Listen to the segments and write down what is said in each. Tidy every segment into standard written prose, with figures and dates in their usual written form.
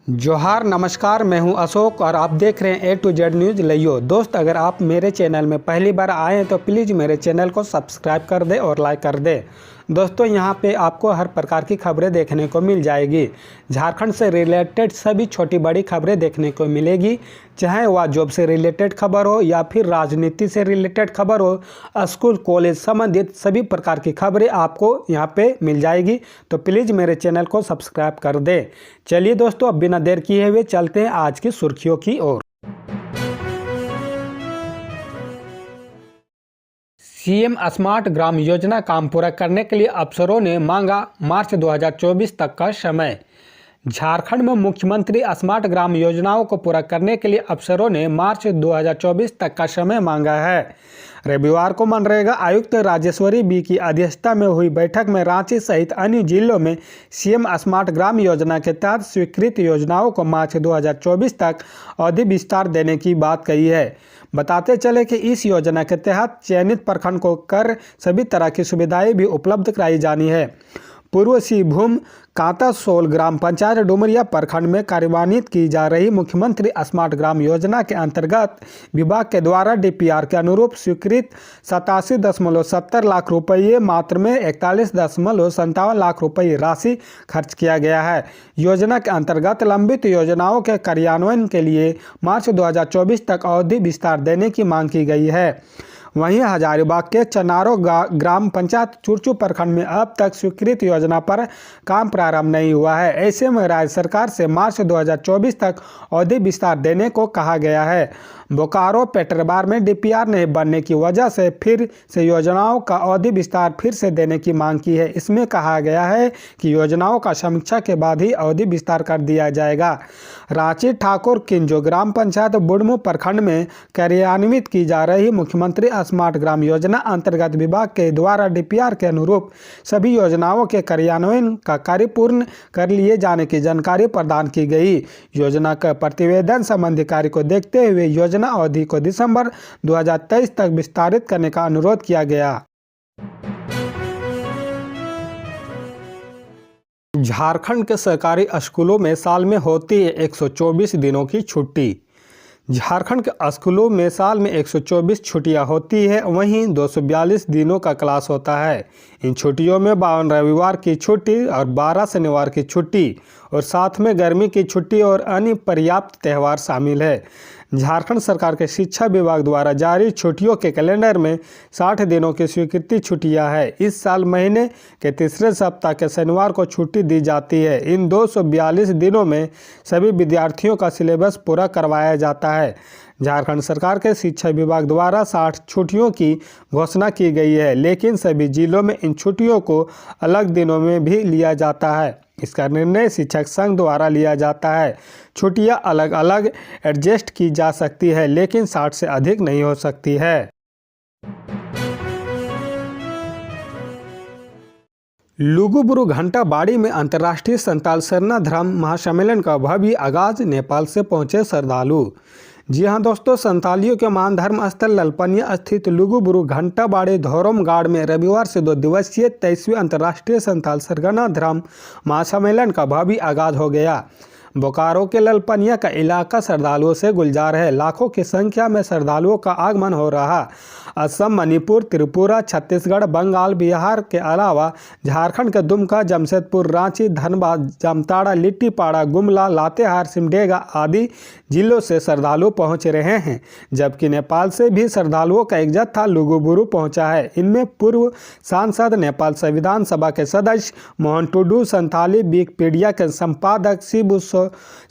जोहार नमस्कार, मैं हूं अशोक और आप देख रहे हैं A to Z न्यूज़ लियो। दोस्त, अगर आप मेरे चैनल में पहली बार आए हैं तो प्लीज़ मेरे चैनल को सब्सक्राइब कर दें और लाइक कर दें। दोस्तों, यहां पे आपको हर प्रकार की खबरें देखने को मिल जाएगी। झारखंड से रिलेटेड सभी छोटी बड़ी खबरें देखने को मिलेगी, चाहे वह जॉब से रिलेटेड खबर हो या फिर राजनीति से रिलेटेड खबर हो, स्कूल कॉलेज संबंधित सभी प्रकार की खबरें आपको यहां पे मिल जाएगी। तो प्लीज़ मेरे चैनल को सब्सक्राइब कर दें। चलिए दोस्तों, अब बिना देर किए हुए चलते हैं आज की सुर्खियों की ओर। सीएम स्मार्ट ग्राम योजना काम पूरा करने के लिए अफसरों ने मांगा मार्च 2024 तक का समय। झारखंड में मुख्यमंत्री स्मार्ट ग्राम योजनाओं को पूरा करने के लिए अफसरों ने मार्च 2024 तक का समय मांगा है। रविवार को मनरेगा आयुक्त राजेश्वरी बी की अध्यक्षता में हुई बैठक में रांची सहित अन्य जिलों में सीएम स्मार्ट ग्राम योजना के तहत स्वीकृत योजनाओं को मार्च 2024 तक अवधि विस्तार देने की बात कही है। बताते चले कि इस योजना के तहत चयनित प्रखंड को कर सभी तरह की सुविधाएं भी उपलब्ध कराई जानी है। पूर्व सिंहभूम कांतासोल ग्राम पंचायत डुमरिया प्रखंड में कार्यान्वित की जा रही मुख्यमंत्री स्मार्ट ग्राम योजना के अंतर्गत विभाग के द्वारा डीपीआर के अनुरूप स्वीकृत 87.70 लाख रुपये मात्र में 41.57 लाख रुपये राशि खर्च किया गया है। योजना के अंतर्गत लंबित योजनाओं के कार्यान्वयन के लिए मार्च 2024 तक अवधि विस्तार देने की मांग की गई है। वहीं हजारीबाग के चनारो ग्राम पंचायत चुरचू प्रखंड में अब तक स्वीकृत योजना पर काम प्रारंभ नहीं हुआ है। ऐसे में राज्य सरकार से मार्च 2024 तक अवधि विस्तार देने को कहा गया है। बोकारो पेट्रोबार में डीपीआर नहीं बनने की वजह से फिर से योजनाओं का अवधि विस्तार फिर से देने की मांग की है। इसमें कहा गया है कि योजनाओं का समीक्षा के बाद ही अवधि विस्तार कर दिया जाएगा। रांची ठाकुर किंजो ग्राम पंचायत बुढ़मू प्रखंड में कार्यान्वित की जा रही मुख्यमंत्री स्मार्ट ग्राम योजना अंतर्गत विभाग के द्वारा डीपीआर के अनुरूप सभी योजनाओं के कार्यान्वयन का कार्य पूर्ण कर लिए जाने की जानकारी प्रदान की गई। योजना का प्रतिवेदन संबंधी कार्य को देखते हुए योजना अवधि को दिसंबर 2023 तक विस्तारित करने का अनुरोध किया गया। झारखंड के सरकारी स्कूलों में साल में होती है 124 दिनों की छुट्टी। झारखंड के स्कूलों में साल में 124 छुट्टियां होती है, वहीं 242 दिनों का क्लास होता है। इन छुट्टियों में 52 रविवार की छुट्टी और 12 शनिवार की छुट्टी और साथ में गर्मी की छुट्टी और अन्य पर्याप्त त्यौहार शामिल है। झारखंड सरकार के शिक्षा विभाग द्वारा जारी छुट्टियों के कैलेंडर में 60 दिनों की स्वीकृति छुट्टियां हैं। इस साल महीने के तीसरे सप्ताह के शनिवार को छुट्टी दी जाती है। इन 242 दिनों में सभी विद्यार्थियों का सिलेबस पूरा करवाया जाता है। झारखंड सरकार के शिक्षा विभाग द्वारा 60 छुट्टियों की घोषणा की गई है, लेकिन सभी जिलों में इन छुट्टियों को अलग दिनों में भी लिया जाता है। इसका निर्णय शिक्षक संघ द्वारा लिया जाता है। छुट्टियां अलग अलग एडजस्ट की जा सकती है, लेकिन 60 से अधिक नहीं हो सकती है। लुगुबुरु घंटाबाड़ी में अंतर्राष्ट्रीय संताल सरना धर्म महासम्मेलन का भव्य आगाज, नेपाल से पहुंचे श्रद्धालु। जी हां दोस्तों, संतालियों के महान धर्म स्थल ललपनिया स्थित लुगुबुरु घंटाबाड़ी धोरमगाड़ में रविवार से 2 दिवसीय 23वें अंतर्राष्ट्रीय संताल सरगना धर्म महासम्मेलन का भव्य आगाज हो गया। बोकारो के ललपनिया का इलाका श्रद्धालुओं से गुलजार है। लाखों की संख्या में श्रद्धालुओं का आगमन हो रहा। असम, मणिपुर, त्रिपुरा, छत्तीसगढ़, बंगाल, बिहार के अलावा झारखंड के दुमका, जमशेदपुर, रांची, धनबाद, जामताड़ा, लिट्टीपाड़ा, गुमला, लातेहार, सिमडेगा आदि जिलों से श्रद्धालु पहुंच रहे हैं, जबकि नेपाल से भी श्रद्धालुओं का एक जत्था लुगुबुरु पहुंचा है। इनमें पूर्व सांसद, नेपाल संविधान सभा के सदस्य मोहन टुडू, संथाली विकिपीडिया के संपादक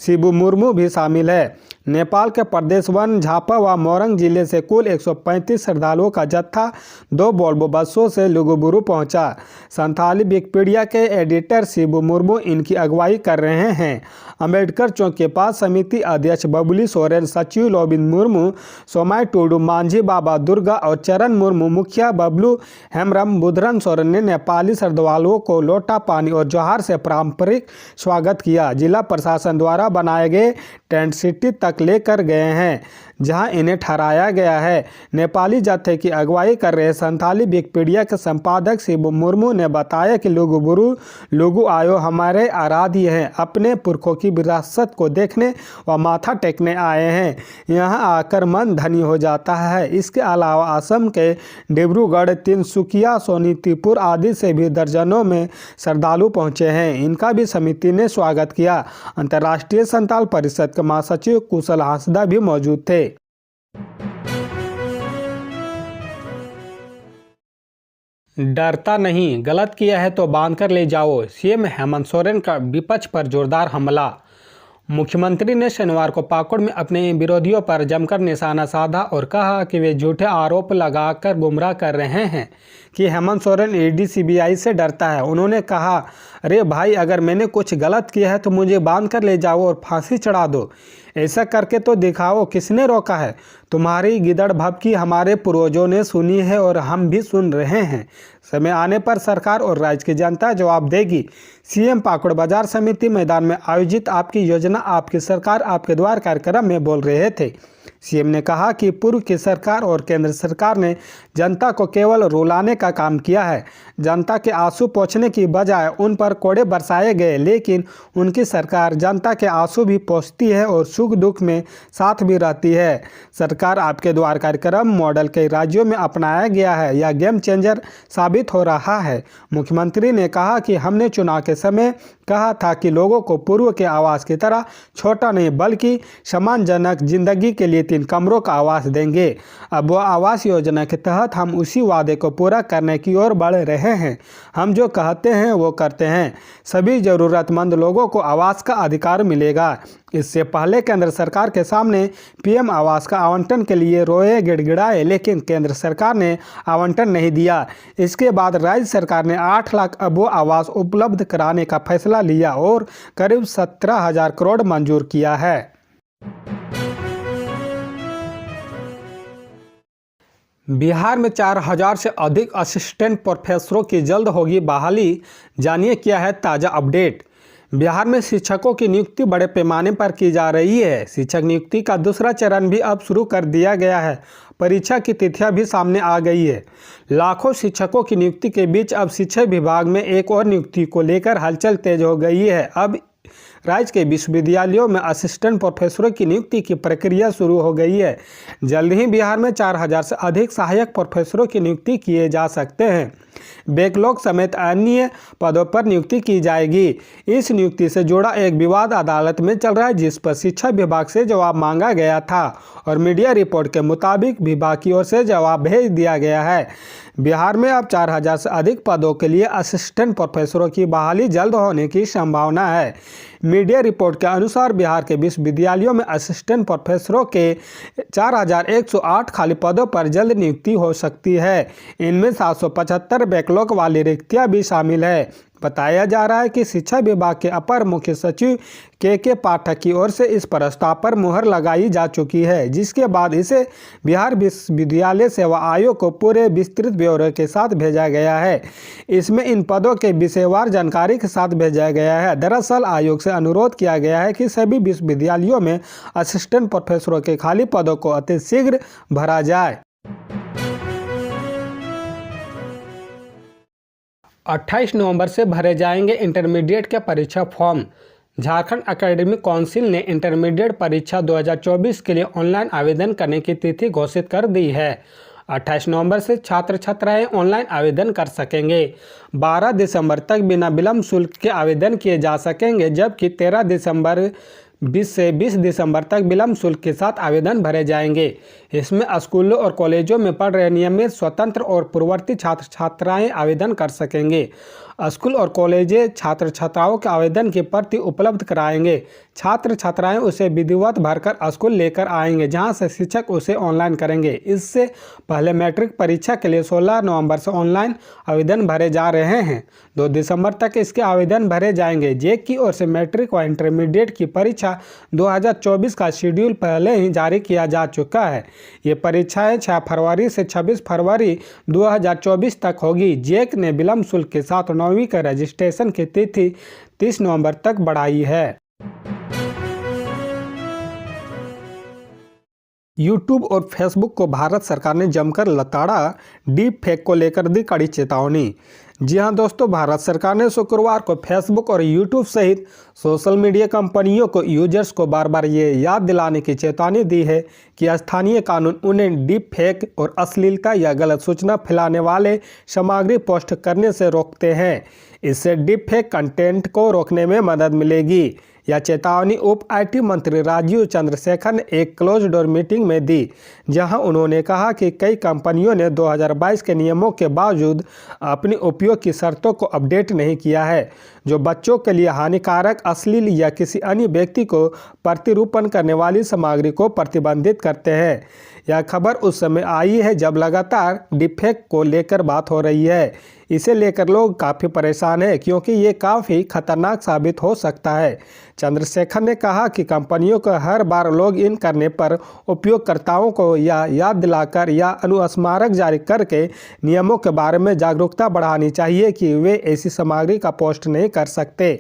शिबू मुर्मू भी शामिल है। नेपाल के प्रदेश वन, झापा व मोरंग जिले से कुल 135 श्रद्धालुओं का जत्था 2 वोल्वो बसों से लुगुबुरु पहुंचा। संथाली विकिपीडिया के एडिटर शिबू मुर्मू इनकी अगुवाई कर रहे हैं। अंबेडकर चौक के पास समिति अध्यक्ष बबुली सोरेन, सचिव लोबिन मुर्मू, सोमाई टुडू, मांझी बाबा दुर्गा और चरण मुर्मू, मुखिया बबलू हेम्ब्रम, बुधरन सोरेन ने नेपाली श्रद्धालुओं को लोटा पानी और जोहार से पारंपरिक स्वागत किया। जिला प्रशासन द्वारा बनाए गए टेंट सिटी तक लेकर गए हैं, जहां इन्हें ठहराया गया है। नेपाली जत्थे की अगुवाई कर रहे संथाली विकिपीडिया के संपादक शिबू मुर्मू ने बताया कि लुगुबुरु लुगु आयो हमारे आराध्य हैं, अपने पुरखों की विरासत को देखने व माथा टेकने आए हैं। यहाँ आकर मन धनी हो जाता है। इसके अलावा असम के डिब्रूगढ़, तिनसुकिया, सोनीतपुर आदि से भी दर्जनों में श्रद्धालु पहुंचे हैं। इनका भी समिति ने स्वागत किया। अंतर्राष्ट्रीय संथाल परिषद के महासचिव कुशल हांसदा भी मौजूद थे। डरता नहीं, गलत किया है तो बांध कर ले जाओ, सीएम हेमंत सोरेन का विपक्ष पर जोरदार हमला। मुख्यमंत्री ने शनिवार को पाकुड़ में अपने विरोधियों पर जमकर निशाना साधा और कहा कि वे झूठे आरोप लगाकर गुमराह कर रहे हैं कि हेमंत सोरेन ईडी सीबीआई से डरता है। उन्होंने कहा, अरे भाई, अगर मैंने कुछ गलत किया है तो मुझे बांध कर ले जाओ और फांसी चढ़ा दो। ऐसा करके तो दिखाओ, किसने रोका है? तुम्हारी गिदड़ भभकी हमारे पूर्वजों ने सुनी है और हम भी सुन रहे हैं। समय आने पर सरकार और राज्य की जनता जवाब देगी। सीएम पाकुड़ बाजार समिति मैदान में आयोजित आपकी योजना आपकी सरकार आपके द्वार कार्यक्रम में बोल रहे थे। सीएम ने कहा कि पूर्व की सरकार और केंद्र सरकार ने जनता को केवल रुलाने का काम किया है। जनता के आंसू पोंछने की बजाय उन पर कोड़े बरसाए गए, लेकिन उनकी सरकार जनता के आंसू भी पोंछती है और सुख दुख में साथ भी रहती है। सरकार आपके द्वार कार्यक्रम मॉडल कई राज्यों में अपनाया गया है। यह गेम चेंजर साबित हो रहा है। मुख्यमंत्री ने कहा कि हमने चुनाव के समय कहा था कि लोगों को पूर्व के आवास की तरह छोटा नहीं बल्कि सम्मानजनक जिंदगी के लिए 3 कमरों का आवास देंगे। अब वह आवास योजना के तहत हम उसी वादे को पूरा करने की ओर बढ़ रहे हैं। हम जो कहते हैं वो करते हैं। सभी जरूरतमंद लोगों को आवास का अधिकार मिलेगा। इससे पहले केंद्र सरकार के सामने पीएम आवास का आवंटन के लिए रोए गिड़गिड़ाए, लेकिन केंद्र सरकार ने आवंटन नहीं दिया। इसके बाद राज्य सरकार ने 8 लाख अबो आवास उपलब्ध कराने का फैसला लिया और करीब 17,000 करोड़ मंजूर किया है। बिहार में 4,000 से अधिक असिस्टेंट प्रोफेसरों की जल्द होगी बहाली। जानिए क्या है ताज़ा अपडेट। बिहार में शिक्षकों की नियुक्ति बड़े पैमाने पर की जा रही है। शिक्षक नियुक्ति का दूसरा चरण भी अब शुरू कर दिया गया है। परीक्षा की तिथियां भी सामने आ गई है। लाखों शिक्षकों की नियुक्ति के बीच अब शिक्षा विभाग में एक और नियुक्ति को लेकर हलचल तेज हो गई है। अब राज्य के विश्वविद्यालयों में असिस्टेंट प्रोफेसरों की नियुक्ति की प्रक्रिया शुरू हो गई है। जल्द ही बिहार में 4,000 से अधिक सहायक प्रोफेसरों की नियुक्ति किए जा सकते हैं। बैकलॉग समेत अन्य पदों पर नियुक्ति की जाएगी। इस नियुक्ति से जुड़ा एक विवाद अदालत में चल रहा है, जिस पर शिक्षा विभाग से जवाब मांगा गया था और मीडिया रिपोर्ट के मुताबिक विभाग की ओर से जवाब भेज दिया गया है। बिहार में अब 4,000 से अधिक पदों के लिए असिस्टेंट प्रोफेसरों की बहाली जल्द होने की संभावना है। मीडिया रिपोर्ट के अनुसार बिहार के विश्वविद्यालयों में असिस्टेंट प्रोफेसरों के 4,108 खाली पदों पर जल्द नियुक्ति हो सकती है। इनमें 775 बैकलॉग वाली रिक्तियां भी शामिल है। बताया जा रहा है कि शिक्षा विभाग के अपर मुख्य सचिव के पाठक की ओर से इस प्रस्ताव पर मुहर लगाई जा चुकी है, जिसके बाद इसे बिहार विश्वविद्यालय सेवा आयोग को पूरे विस्तृत ब्यौरे के साथ भेजा गया है। इसमें इन पदों के विषयवार जानकारी के साथ भेजा गया है। दरअसल आयोग से अनुरोध किया गया है कि सभी विश्वविद्यालयों में असिस्टेंट प्रोफेसरों के खाली पदों को अतिशीघ्र भरा जाए। 28 नवंबर से भरे जाएंगे इंटरमीडिएट के परीक्षा फॉर्म। झारखंड एकेडमिक काउंसिल ने इंटरमीडिएट परीक्षा 2024 के लिए ऑनलाइन आवेदन करने की तिथि घोषित कर दी है। 28 नवंबर से छात्र छात्राएं ऑनलाइन आवेदन कर सकेंगे। 12 दिसंबर तक बिना विलंब शुल्क के आवेदन किए जा सकेंगे, जबकि 13 दिसंबर 20 से 20 दिसंबर तक विलंब शुल्क के साथ आवेदन भरे जाएंगे। इसमें स्कूलों और कॉलेजों में पढ़ रहे नियमित, स्वतंत्र और पूर्ववर्ती छात्र छात्राएं आवेदन कर सकेंगे। स्कूल और कॉलेजें छात्र छात्राओं के आवेदन की प्रति उपलब्ध कराएंगे। छात्र छात्राएं उसे विधिवत भरकर स्कूल लेकर आएंगे, जहां से शिक्षक उसे ऑनलाइन करेंगे। इससे पहले मैट्रिक परीक्षा के लिए 16 नवंबर से ऑनलाइन आवेदन भरे जा रहे हैं। 2 दिसंबर तक इसके आवेदन भरे जाएंगे। जेक की ओर से मैट्रिक व इंटरमीडिएट की परीक्षा 2024 का शेड्यूल पहले ही जारी किया जा चुका है। ये परीक्षाएं 6 फरवरी से 26 फरवरी 2024 तक होगी। जेक ने विलंब शुल्क के साथ 9वीं के रजिस्ट्रेशन की तिथि 30 नवंबर तक बढ़ाई है। यूट्यूब और फेसबुक को भारत सरकार ने जमकर लताड़ा। डीप फेक को लेकर दी कड़ी चेतावनी। जी हां दोस्तों, भारत सरकार ने शुक्रवार को फेसबुक और यूट्यूब सहित सोशल मीडिया कंपनियों को यूजर्स को बार बार ये याद दिलाने की चेतावनी दी है कि स्थानीय कानून उन्हें डीप फेक और अश्लीलता या गलत सूचना फैलाने वाले सामग्री पोस्ट करने से रोकते हैं। इससे डीप फेक कंटेंट को रोकने में मदद मिलेगी। यह चेतावनी उप आईटी मंत्री राजीव चंद्रशेखर ने एक क्लोज डोर मीटिंग में दी, जहां उन्होंने कहा कि कई कंपनियों ने 2022 के नियमों के बावजूद अपनी उपयोग की शर्तों को अपडेट नहीं किया है, जो बच्चों के लिए हानिकारक, अश्लील या किसी अन्य व्यक्ति को प्रतिरूपण करने वाली सामग्री को प्रतिबंधित करते हैं। यह खबर उस समय आई है जब लगातार डीपफेक को लेकर बात हो रही है। इसे लेकर लोग काफ़ी परेशान हैं क्योंकि ये काफ़ी खतरनाक साबित हो सकता है। चंद्रशेखर ने कहा कि कंपनियों को हर बार लॉग इन करने पर उपयोगकर्ताओं को या याद दिलाकर या अनुस्मारक जारी करके नियमों के बारे में जागरूकता बढ़ानी चाहिए कि वे ऐसी सामग्री का पोस्ट नहीं कर सकते।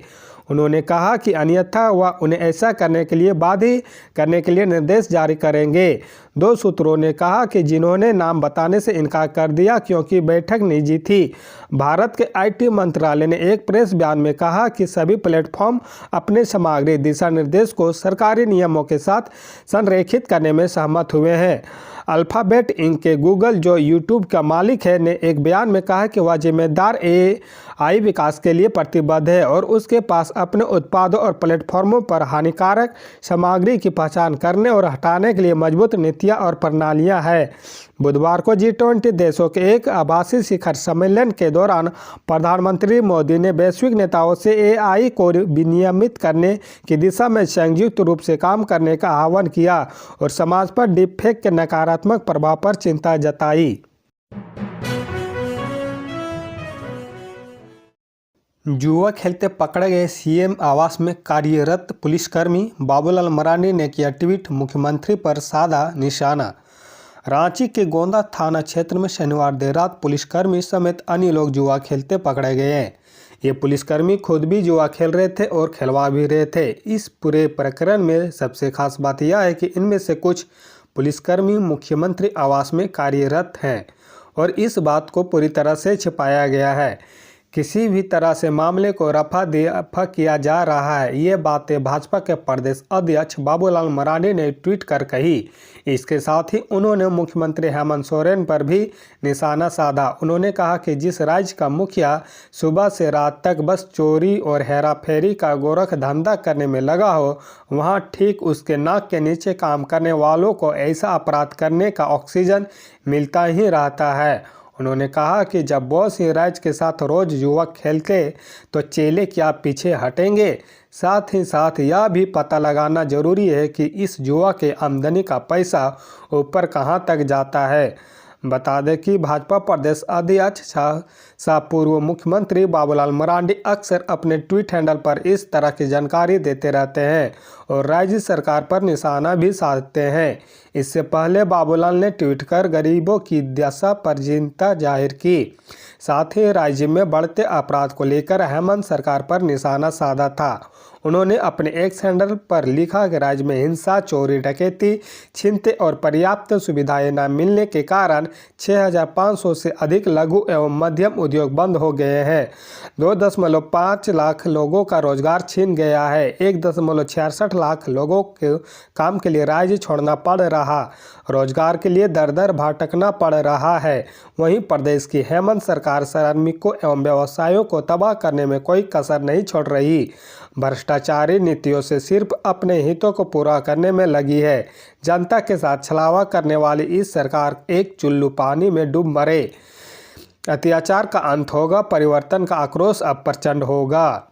उन्होंने कहा कि अन्यथा वह उन्हें ऐसा करने के लिए बाध्य करने के लिए निर्देश जारी करेंगे। दो सूत्रों ने कहा कि जिन्होंने नाम बताने से इनकार कर दिया क्योंकि बैठक निजी थी। भारत के आईटी मंत्रालय ने एक प्रेस बयान में कहा कि सभी प्लेटफॉर्म अपने सामग्री दिशा निर्देश को सरकारी नियमों के साथ संरेखित करने में सहमत हुए हैं। अल्फाबेट इंक के गूगल, जो यूट्यूब का मालिक है, ने एक बयान में कहा कि वह जिम्मेदार एआई विकास के लिए प्रतिबद्ध है और उसके पास अपने उत्पादों और प्लेटफॉर्मों पर हानिकारक सामग्री की पहचान करने और हटाने के लिए मजबूत नीतियां और प्रणालियां हैं। बुधवार को G20 देशों के एक आभासी शिखर सम्मेलन के दौरान प्रधानमंत्री मोदी ने वैश्विक नेताओं से एआई को विनियमित करने की दिशा में संयुक्त रूप से काम करने का आह्वान किया और समाज पर डीपफेक के नकारात्मक प्रभाव पर चिंता जताई। जुआ खेलते पकड़े गए सीएम आवास में कार्यरत पुलिसकर्मी बाबूलाल मरांडी ने किया ट्वीट, मुख्यमंत्री पर साधा निशाना। रांची के गोंदा थाना क्षेत्र में शनिवार देर रात पुलिसकर्मी समेत अन्य लोग जुआ खेलते पकड़े गए हैं। ये पुलिसकर्मी खुद भी जुआ खेल रहे थे और खिलवा भी रहे थे। इस पूरे प्रकरण में सबसे खास बात यह है कि इनमें से कुछ पुलिसकर्मी मुख्यमंत्री आवास में कार्यरत हैं और इस बात को पूरी तरह से छिपाया गया है। किसी भी तरह से मामले को रफा दफा किया जा रहा है। ये बातें भाजपा के प्रदेश अध्यक्ष बाबूलाल मरांडी ने ट्वीट कर कही। इसके साथ ही उन्होंने मुख्यमंत्री हेमंत सोरेन पर भी निशाना साधा। उन्होंने कहा कि जिस राज्य का मुखिया सुबह से रात तक बस चोरी और हेराफेरी का गोरख धंधा करने में लगा हो, वहाँ ठीक उसके नाक के नीचे काम करने वालों को ऐसा अपराध करने का ऑक्सीजन मिलता ही रहता है। उन्होंने कहा कि जब बॉस ही राज्य के साथ रोज जुआ खेलते तो चेले क्या पीछे हटेंगे। साथ ही साथ यह भी पता लगाना जरूरी है कि इस जुआ के आमदनी का पैसा ऊपर कहां तक जाता है। बता दें कि भाजपा प्रदेश अध्यक्ष सह पूर्व मुख्यमंत्री बाबूलाल मरांडी अक्सर अपने ट्वीट हैंडल पर इस तरह की जानकारी देते रहते हैं और राज्य सरकार पर निशाना भी साधते हैं। इससे पहले बाबूलाल ने ट्वीट कर गरीबों की दशा पर चिंता जाहिर की। साथ ही राज्य में बढ़ते अपराध को लेकर हेमंत सरकार पर निशाना साधा था। उन्होंने अपने एक्स हैंडल पर लिखा कि राज्य में हिंसा, चोरी, डकैती, छीनते और पर्याप्त सुविधाएं न मिलने के कारण 6,500 से अधिक लघु एवं मध्यम उद्योग बंद हो गए हैं। 2.5 लाख लोगों का रोजगार छीन गया है। 1.66 लाख लोगों के काम के लिए राज्य छोड़ना पड़ रहा, रोजगार के लिए दर दर भटकना पड़ रहा है। वहीं प्रदेश की हेमंत सरकार श्रमिकों एवं व्यवसायों को तबाह करने में कोई कसर नहीं छोड़ रही। भ्रष्टाचारी नीतियों से सिर्फ अपने हितों को पूरा करने में लगी है। जनता के साथ छलावा करने वाली इस सरकार एक चुल्लू पानी में डूब मरे। अत्याचार का अंत होगा, परिवर्तन का आक्रोश अब प्रचंड होगा।